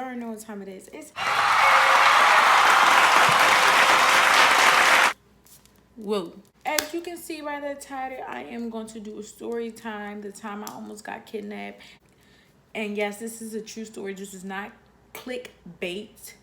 already know what time it is. It's whoa. As you can see by the title, I am going to do a story time. The time I almost got kidnapped. And yes, this is a true story. This is not clickbait.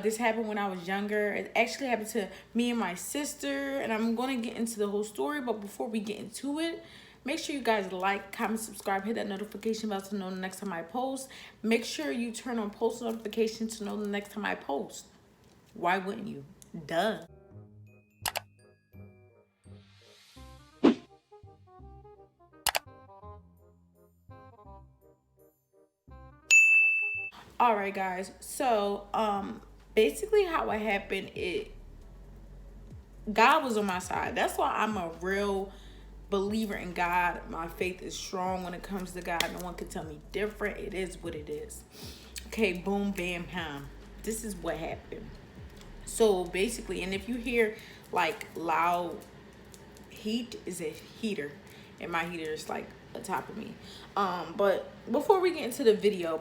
This happened when I was younger. It actually happened to me and my sister, and I'm going to get into the whole story. But before we get into it, make sure you guys like, comment, subscribe, hit that notification bell to know the next time I post. Make sure you turn on post notifications to know the next time I post. Why wouldn't you? Duh. All right, guys. So, basically how it happened, God was on my side. That's why I'm a real believer in God. My faith is strong when it comes to God. No one can tell me different. It is what it is. Okay, boom, bam, ham. This is what happened. So basically, and if you hear like loud heat, is a heater, and my heater is like atop of me. But before we get into the video,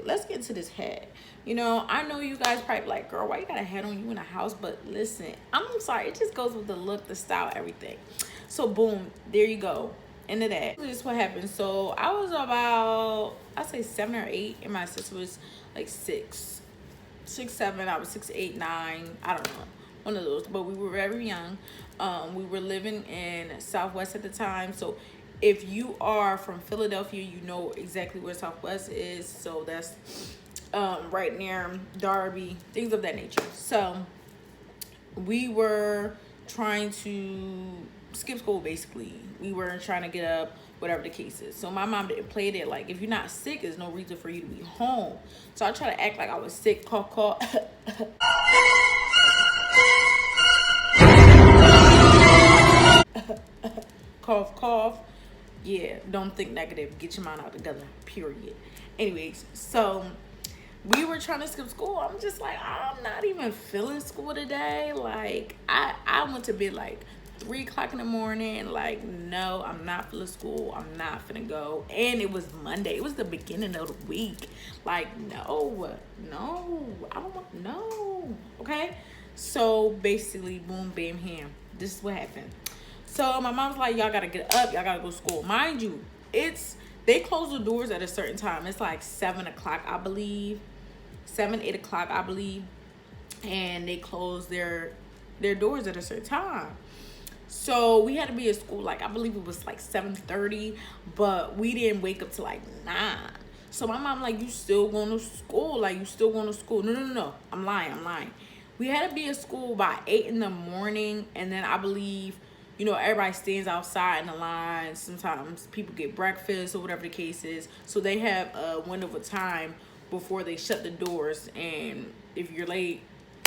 let's get into this hat. You know, I know you guys probably like, girl, why you got a hat on you in the house? But listen, I'm sorry, it just goes with the look, the style, everything. So boom, there you go. Into that. This is what happened. So I was about, I'd say 7 or 8, and my sister was like 6, 7. I was 6, 8, 9. I don't know, one of those. But we were very young. We were living in Southwest at the time. So if you are from Philadelphia, you know exactly where Southwest is. So that's right near Darby, things of that nature. So we were trying to skip school, basically. We were trying to get up, whatever the case is. So my mom didn't play it like, if you're not sick, there's no reason for you to be home. So I try to act like I was sick, cough, cough. Cough, cough. Yeah, don't think negative. Get your mind out together, period. Anyways, so we were trying to skip school. I'm just like, I'm not even feeling school today. Like, I went to bed like 3 o'clock in the morning. Like, no, I'm not feeling school. I'm not finna go. And it was Monday. It was the beginning of the week. Like, no, I don't want, no. Okay? So basically, boom, bam, ham. This is what happened. So my mom's like, y'all gotta get up, y'all gotta go to school. Mind you, they close the doors at a certain time. It's like 7 o'clock, I believe. 7, 8 o'clock, I believe. And they close their doors at a certain time. So we had to be at school, like, I believe it was like 7:30, but we didn't wake up till like 9. So my mom like, you still going to school? Like, you still going to school? No. I'm lying. We had to be at school by 8 in the morning, and then I believe, you know, everybody stands outside in the line. Sometimes people get breakfast or whatever the case is. So they have a window of time before they shut the doors. And if you're late,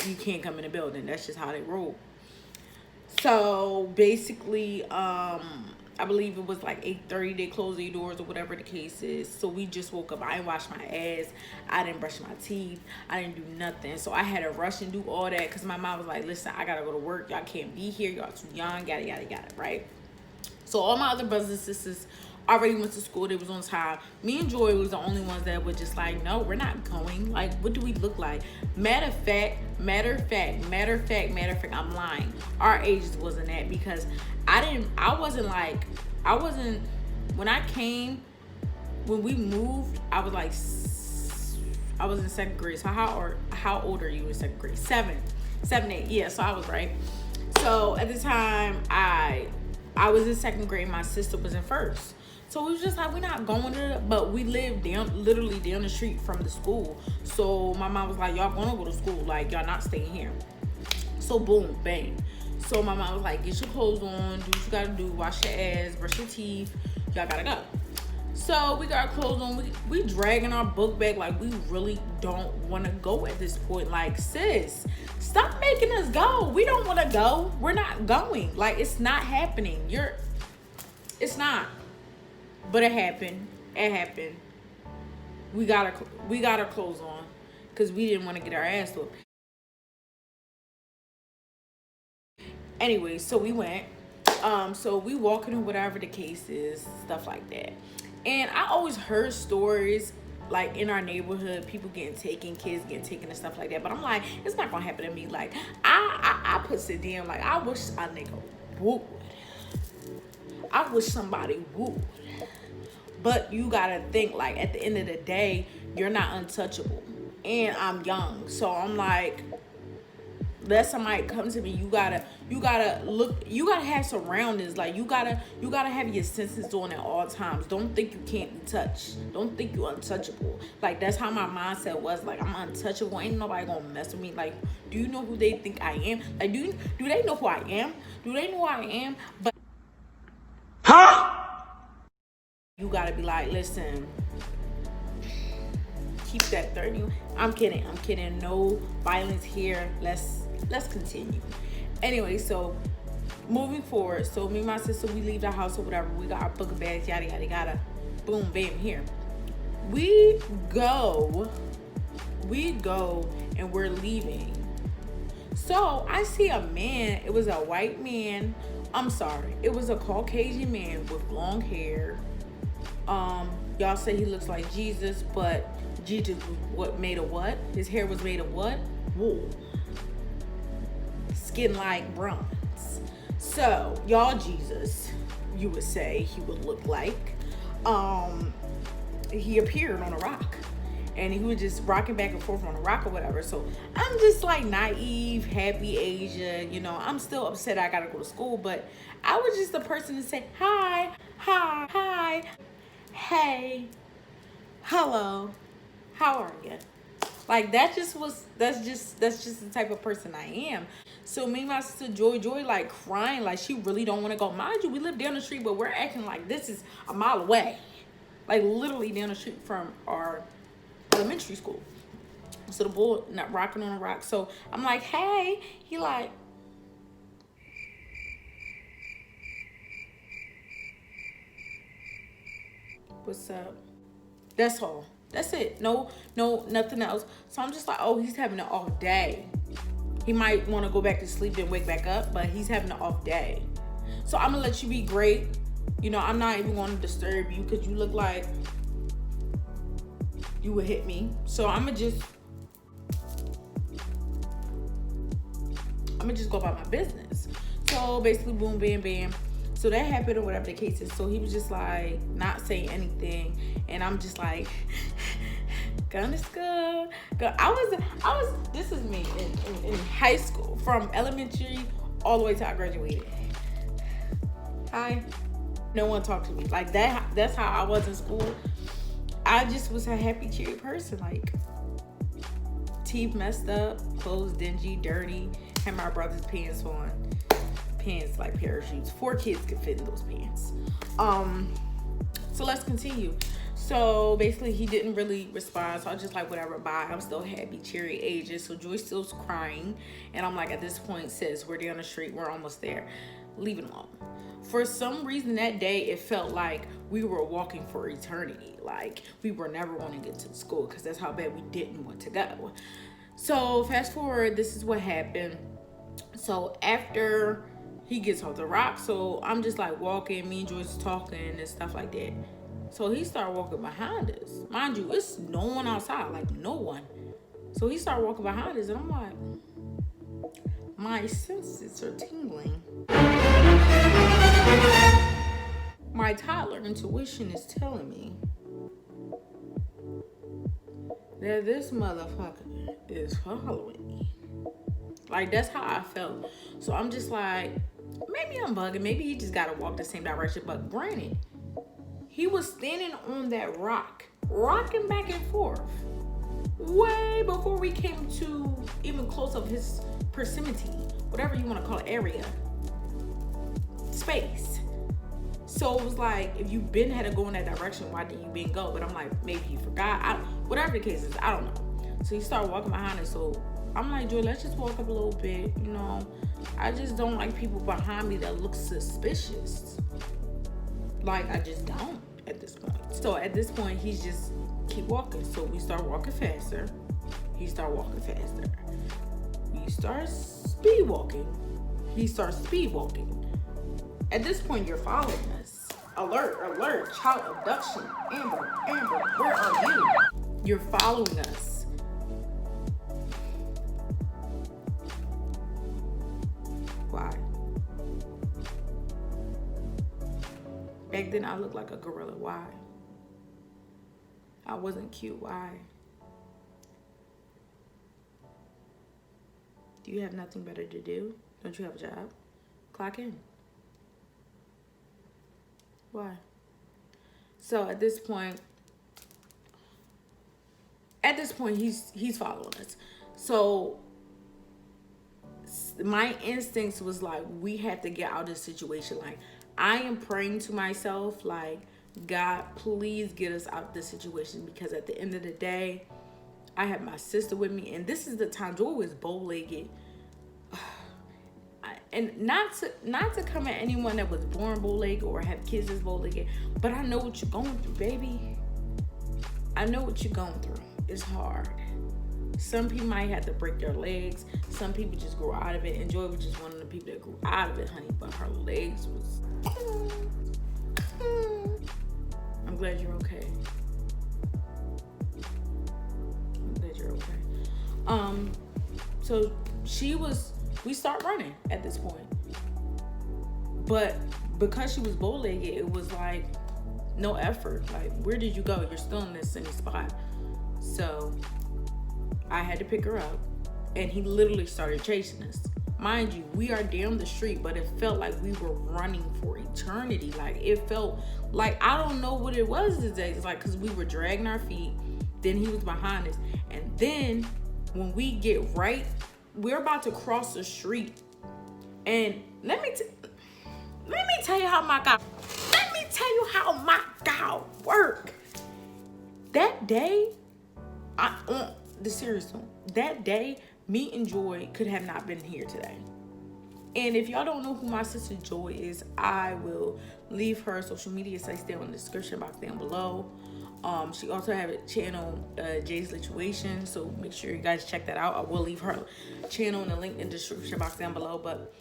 you can't come in the building. That's just how they roll. So basically, I believe it was like 8:30. They closed their doors or whatever the case is. So we just woke up. I didn't wash my ass. I didn't brush my teeth. I didn't do nothing. So I had to rush and do all that because my mom was like, listen, I got to go to work. Y'all can't be here. Y'all too young, yada, yada, yada, right? So all my other brothers and sisters already went to school. They was on time. Me and Joy was the only ones that were just like, no, we're not going. Like, what do we look like? Matter of fact, I'm lying. Our ages wasn't that, because when I came, when we moved, I was like, I was in 2nd grade. So how old are you in 2nd grade? 7, 8. Yeah, so I was right. So at the time, I was in 2nd grade. My sister was in 1st. So we was just like, we're not going to it. But we lived literally down the street from the school. So my mom was like, y'all gonna go to school. Like, y'all not staying here. So boom, bang. So my mom was like, get your clothes on, do what you gotta do, wash your ass, brush your teeth. Y'all gotta go. So we got our clothes on. We dragging our book bag like we really don't want to go at this point. Like, sis, stop making us go. We don't want to go. We're not going. Like, it's not happening. It's not. But it happened. We got our clothes on because we didn't want to get our ass whooped. Anyway, so we went. So we walking or whatever the case is, stuff like that. And I always heard stories like in our neighborhood, people getting taken, kids getting taken and stuff like that. But I'm like, it's not gonna happen to me. Like I put it down. Like I wish a nigga would. I wish somebody would. But you gotta think, like, at the end of the day, you're not untouchable. And I'm young. So I'm like, let somebody come to me. You gotta look, you gotta have surroundings. Like you gotta have your senses on at all times. Don't think you can't be touched. Don't think you're untouchable. Like that's how my mindset was. Like I'm untouchable. Ain't nobody gonna mess with me. Like, do you know who they think I am? Like do they know who I am? Do they know who I am? But you gotta be like, listen, keep that 30. I'm kidding. No violence here. Let's continue. Anyway, so moving forward, so me and my sister, we leave the house or whatever. We got our book of bags, yada yada yada. Boom, bam, here. We go and we're leaving. So I see a man. It was a white man. I'm sorry. It was a Caucasian man with long hair. Y'all say he looks like Jesus, but Jesus was made of what? His hair was made of what? Wool. Skin like bronze. So y'all Jesus, you would say he would look like. He appeared on a rock. And he was just rocking back and forth on a rock or whatever. So I'm just like naive, happy Asia. You know, I'm still upset I gotta go to school, but I was just the person to say, hi, hey, hello, how are you? Like that's just the type of person I am. So me and my sister Joy like crying, like she really don't want to go. Mind you, we live down the street, but we're acting like this is a mile away. Like literally down the street from our elementary school. So the boy not rocking on a rock. So I'm like, hey, he like, what's up? That's all. That's it. No, nothing else. So I'm just like, oh, he's having an off day. He might want to go back to sleep and wake back up, but he's having an off day. So I'm gonna let you be great. You know, I'm not even going to disturb you because you look like you would hit me. So I'm gonna just go about my business. So basically, boom, bam, bam. So that happened or whatever the case is. So he was just like not saying anything, and I'm just like, going to school. I was. This is me in high school, from elementary all the way till I graduated. Hi. No one talked to me like that. That's how I was in school. I just was a happy, cheery person. Like teeth messed up, clothes dingy, dirty. Had my brother's pants on. Pants like parachutes. 4 kids could fit in those pants. So let's continue. So basically he didn't really respond. So I was just like, whatever, bye. I'm still happy, cheery ages. So Joy still's crying. And I'm like, at this point, sis, we're down the street. We're almost there. Leave it alone. For some reason that day, it felt like we were walking for eternity. Like we were never going to get to school because that's how bad we didn't want to go. So fast forward, this is what happened. So after he gets off the rock, so I'm just like walking, me and Joyce talking and stuff like that. So he started walking behind us. Mind you, it's no one outside, like no one. So he started walking behind us and I'm like, my senses are tingling. My toddler intuition is telling me that this motherfucker is following me. Like that's how I felt. So I'm just like, maybe I'm bugging. Maybe he just gotta walk the same direction. But granted, he was standing on that rock, rocking back and forth, way before we came to even close of his proximity, whatever you want to call it, area, space. So it was like, if you been had to go in that direction, why didn't you been go? But I'm like, maybe he forgot. Whatever the case is, I don't know. So he started walking behind us. So I'm like, Joy, let's just walk up a little bit. You know, I just don't like people behind me that look suspicious. Like, I just don't at this point. So at this point, he's just keep walking. So we start walking faster. He start walking faster. We start speed walking. He starts speed walking. At this point, you're following us. Alert, alert, child abduction. Amber, Amber, where are you? You're following us. Why? Back then I looked like a gorilla. Why? I wasn't cute. Why? Do you have nothing better to do? Don't you have a job? Clock in. Why? So at this point he's following us. So my instincts was like, we have to get out of this situation. Like, I am praying to myself, like, God, please get us out of this situation, because at the end of the day, I have my sister with me, and this is the time. Joy was bow-legged, and not to come at anyone that was born bow-legged or have kids that's bow-legged, but I know what you're going through, baby. I know what you're going through. It's hard. Some people might have to break their legs. Some people just grow out of it. And Joy was just one of the people that grew out of it, honey. But her legs was... I'm glad you're okay. I'm glad you're okay. So we start running at this point. But because she was bow-legged, it was like no effort. Like, where did you go? You're still in this same spot. So I had to pick her up, and he literally started chasing us. Mind you, we are down the street, but it felt like we were running for eternity. Like, it felt like, I don't know what it was today. It's like, because we were dragging our feet, then he was behind us, and then when we get right, we're about to cross the street, and let me tell you how my God work. That day, the serious one, that day, me and Joy could have not been here today. And if y'all don't know who my sister Joy is, I will leave her social media sites down in the description box down below. She also have a channel, Jay's Lituation, so make sure you guys check that out. I will leave her channel in the link in the description box down below. But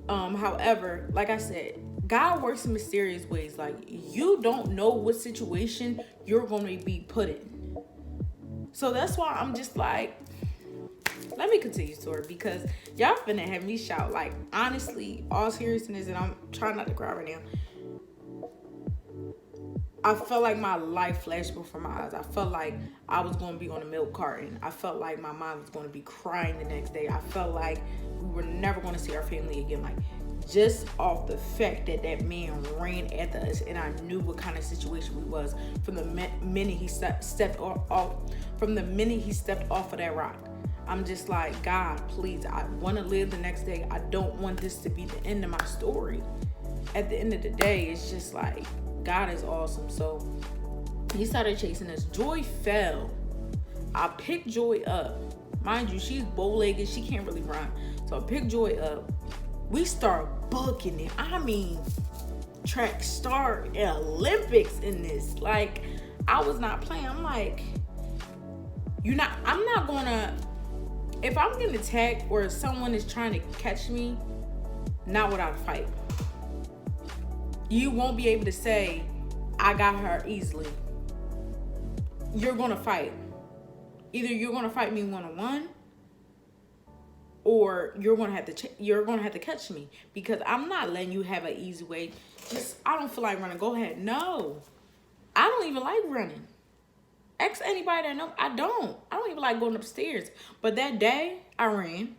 however, like I said, God works in mysterious ways. Like, you don't know what situation you're going to be put in. So that's why I'm just like, let me continue story, because y'all finna have me shout. Like, honestly, all seriousness, and I'm trying not to cry right now, I felt like my life flashed before my eyes. I felt like I was going to be on a milk carton. I felt like my mom was going to be crying the next day. I felt like we were never going to see our family again. Like, just off the fact that that man ran after us, and I knew what kind of situation we was from the minute he stepped off. From the minute he stepped off of that rock, I'm just like, God, please, I want to live the next day. I don't want this to be the end of my story. At the end of the day, it's just like, God is awesome. So he started chasing us. Joy fell. I picked Joy up. Mind you, she's bow-legged. She can't really run. So I picked Joy up. We start booking it. I mean, track star Olympics in this. Like, I was not playing. I'm like, I'm not gonna, if I'm getting attacked or someone is trying to catch me, not without a fight. You won't be able to say, I got her easily. You're gonna fight. Either you're gonna fight me one-on-one, or you're gonna have to catch me, because I'm not letting you have an easy way. Just, I don't feel like running. Go ahead. No, I don't even like running. Ask anybody that knows. I don't even like going upstairs. But that day, I ran.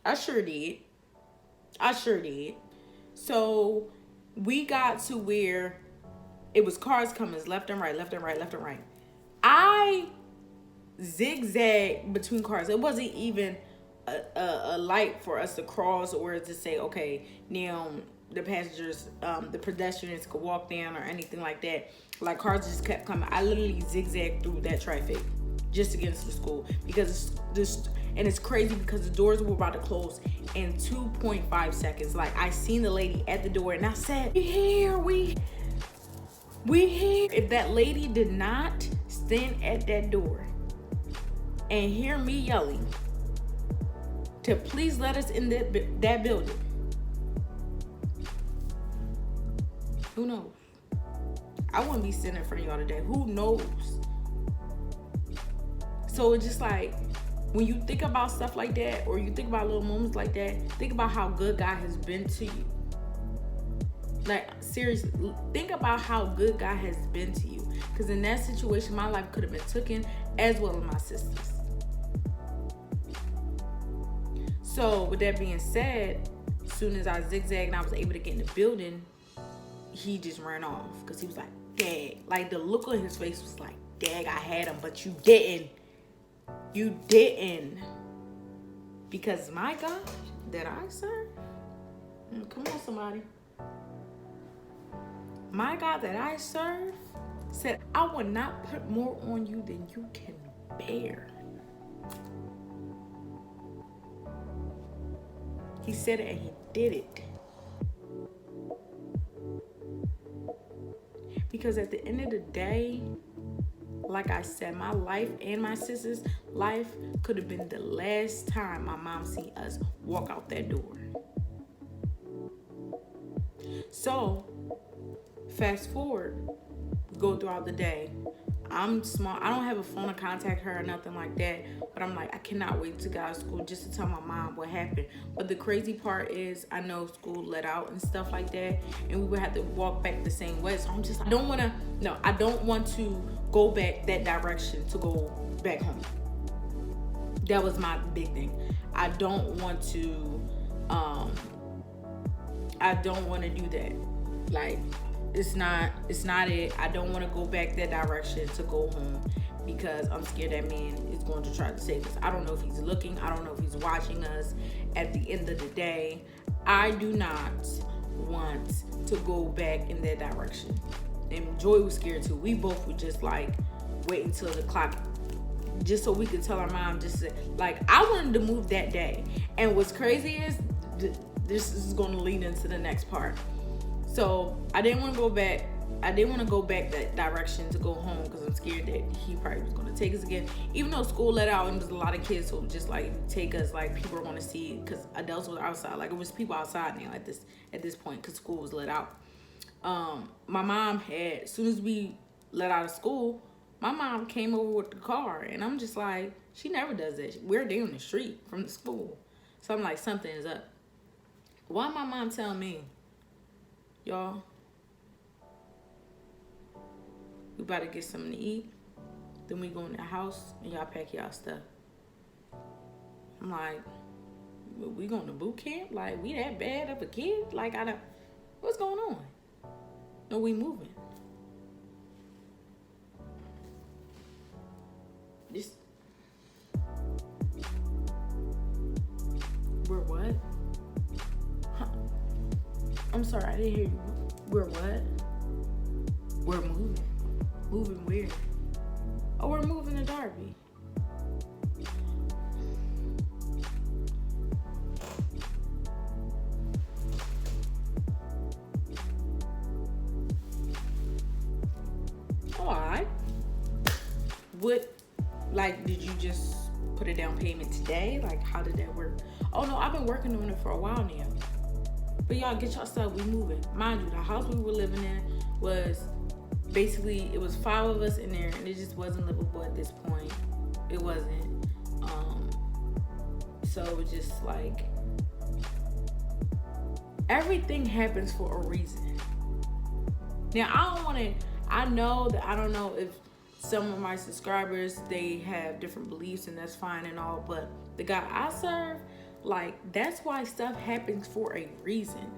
I sure did. So we got to where it was cars coming left and right, left and right, left and right. I zigzagged between cars. It wasn't even a light for us to cross, or to say, okay, now the passengers, the pedestrians could walk down or anything like that. Like, cars just kept coming. I literally zigzagged through that traffic just to get into the school, because it's crazy because the doors were about to close in 2.5 seconds. Like, I seen the lady at the door, and I said, we here. If that lady did not stand at that door and hear me yelling to please let us in that building, who knows? I wouldn't be sitting in front of y'all today. Who knows? So it's just like, when you think about stuff like that, or you think about little moments like that, think about how good God has been to you. Like, seriously, think about how good God has been to you. Because in that situation, my life could have been taken, as well as my sister's. So with that being said, as soon as I zigzagged and I was able to get in the building, he just ran off. Because he was like, Dag. Like, the look on his face was like, Dag, I had him, but you didn't. You didn't. Because my God that I serve, come on somebody. My God that I serve said, I will not put more on you than you can bear. He said it and he did it. Because at the end of the day, like I said, my life and my sister's life could have been the last time my mom seen us walk out that door. So, fast forward, go throughout the day. I'm small. I don't have a phone to contact her or nothing like that. But I'm like, I cannot wait to go to school just to tell my mom what happened. But the crazy part is, I know school let out and stuff like that, and we would have to walk back the same way. So I'm just, I don't want to go back that direction to go back home. That was my big thing. I don't want to do that. Like, it's not it. I don't want to go back that direction to go home, because I'm scared that man is going to try to save us. I don't know if he's looking. I don't know if he's watching us. At the end of the day, I do not want to go back in that direction. And Joy was scared too. We both would just like wait until the clock, just so we could tell our mom, just to, like, I wanted to move that day. And what's crazy is, this is going to lead into the next part. So I didn't want to go back. I didn't want to go back that direction to go home, because I'm scared that he probably was going to take us again. Even though school let out and there was a lot of kids who would just like take us, like people were going to see, because adults were outside. Like, it was people outside now at this point, because school was let out. My mom had, as soon as we let out of school, my mom came over with the car, and I'm just like, she never does that. We're down the street from the school. So I'm like, something is up. Why my mom tell me, y'all, we about to get something to eat, then we go in the house and y'all pack y'all stuff. I'm like, we going to boot camp? Like, we that bad of a kid? Like, what's going on? No, we moving. This, we're what? Huh? I'm sorry, I didn't hear you. We're what? We're moving. Moving where? Oh, we're moving to Darby. Oh, alright. What, like, did you just put a down payment today? Like, how did that work? Oh no, I've been working on it for a while now. But y'all, get y'all stuff, we moving. Mind you, the house we were living in was basically, it was 5 of us in there, and it just wasn't livable at this point. It wasn't. So it was just like, everything happens for a reason. Now, I don't know if some of my subscribers, they have different beliefs, and that's fine and all, but the God I serve, like, that's why stuff happens for a reason.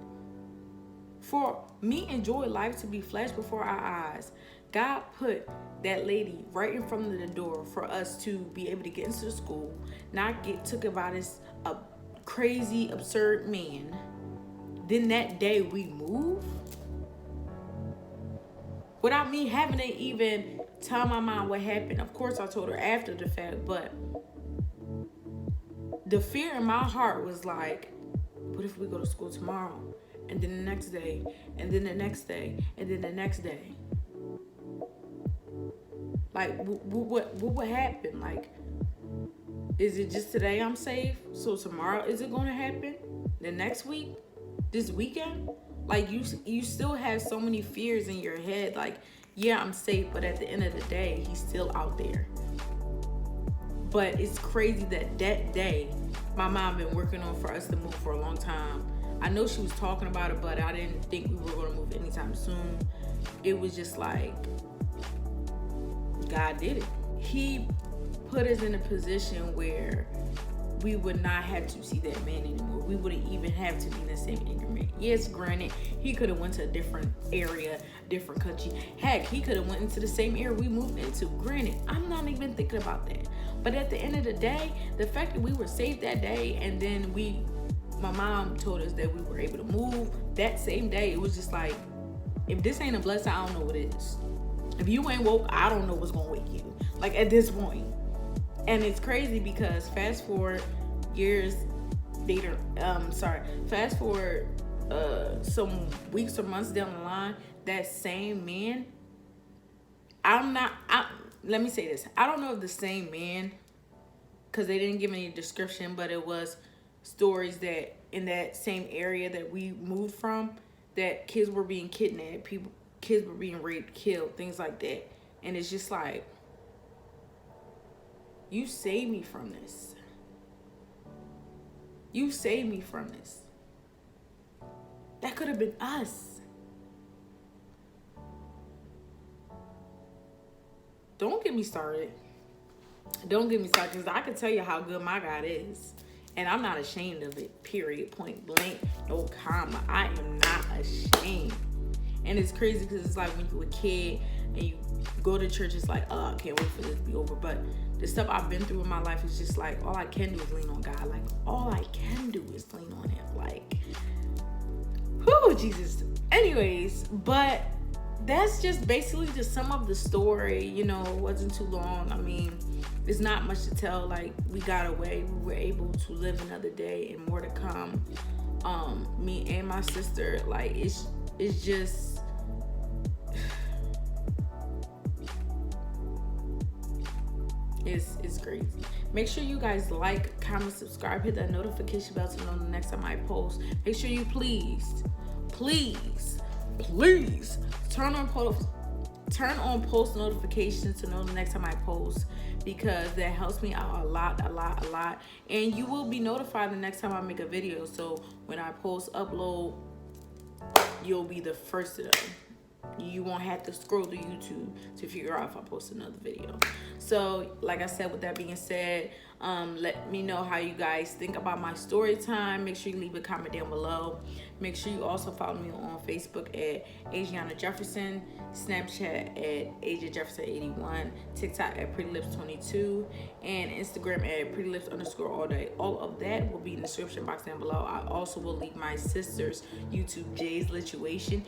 For me and Joy life to be flashed before our eyes, God put that lady right in front of the door for us to be able to get into the school, not get took about as a crazy, absurd man. Then that day we move, without me having to even tell my mom what happened. Of course, I told her after the fact, but the fear in my heart was like, what if we go to school tomorrow? And then the next day, and then the next day, and then the next day. Like, what would happen? Like, is it just today I'm safe? So tomorrow, is it going to happen? The next week? This weekend? Like, you still have so many fears in your head. Like, yeah, I'm safe, but at the end of the day, he's still out there. But it's crazy that day, my mom been working on for us to move for a long time. I know she was talking about it, but I didn't think we were going to move anytime soon. It was just like, God did it. He put us in a position where we would not have to see that man anymore. We wouldn't even have to be in the same increment. Yes, granted, he could have went to a different area, different country. Heck, he could have went into the same area we moved into. Granted, I'm not even thinking about that. But at the end of the day, the fact that we were saved that day, and then my mom told us that we were able to move that same day, it was just like, if this ain't a blessing, I don't know what it is. If you ain't woke, I don't know what's gonna wake you. Like, at this point. And it's crazy because fast forward years later, fast forward some weeks or months down the line, that same man, let me say this. I don't know if the same man, because they didn't give any description, but it was stories that in that same area that we moved from, that kids were being kidnapped, kids were being raped, killed, things like that. And it's just like, you saved me from this. You saved me from this. That could have been us. Don't get me started. Don't get me started, because I can tell you how good my God is. And I'm not ashamed of it, period, point blank, no comma. I am not ashamed. And it's crazy because it's like when you're a kid and you go to church, it's like, oh, I can't wait for this to be over. But the stuff I've been through in my life is just like, all I can do is lean on God. Like, all I can do is lean on him. Like, whew, Jesus. Anyways, but that's just basically the sum of the story. You know, it wasn't too long. I mean, there's not much to tell. Like, we got away. We were able to live another day and more to come. Me and my sister, like, it's just... It's crazy. Make sure you guys like, comment, subscribe, hit that notification bell to know the next time I post. Make sure you please turn on post notifications to know the next time I post, because that helps me out a lot. And you will be notified the next time I make a video. So when I upload, you'll be the first to know. You won't have to scroll to YouTube to figure out if I post another video. So, like I said, with that being said, let me know how you guys think about my story time. Make sure you leave a comment down below. Make sure you also follow me on Facebook at Adriana Jefferson, Snapchat at AsiaJefferson81, TikTok at PrettyLips22, and Instagram at PrettyLips_all day. All of that will be in the description box down below. I also will leave my sister's YouTube, Jay's Lituation,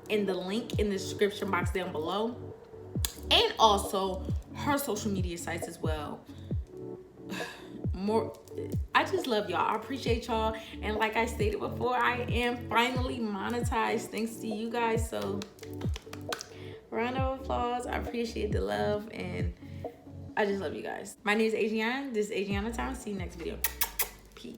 in the link in the description box down below, and also her social media sites as well. I just love y'all. I appreciate y'all, and like I stated before, I am finally monetized thanks to you guys. So round of applause. I appreciate the love, and I just love you guys. My name is Adriana. This is Adriana Time. See you next video. Peace.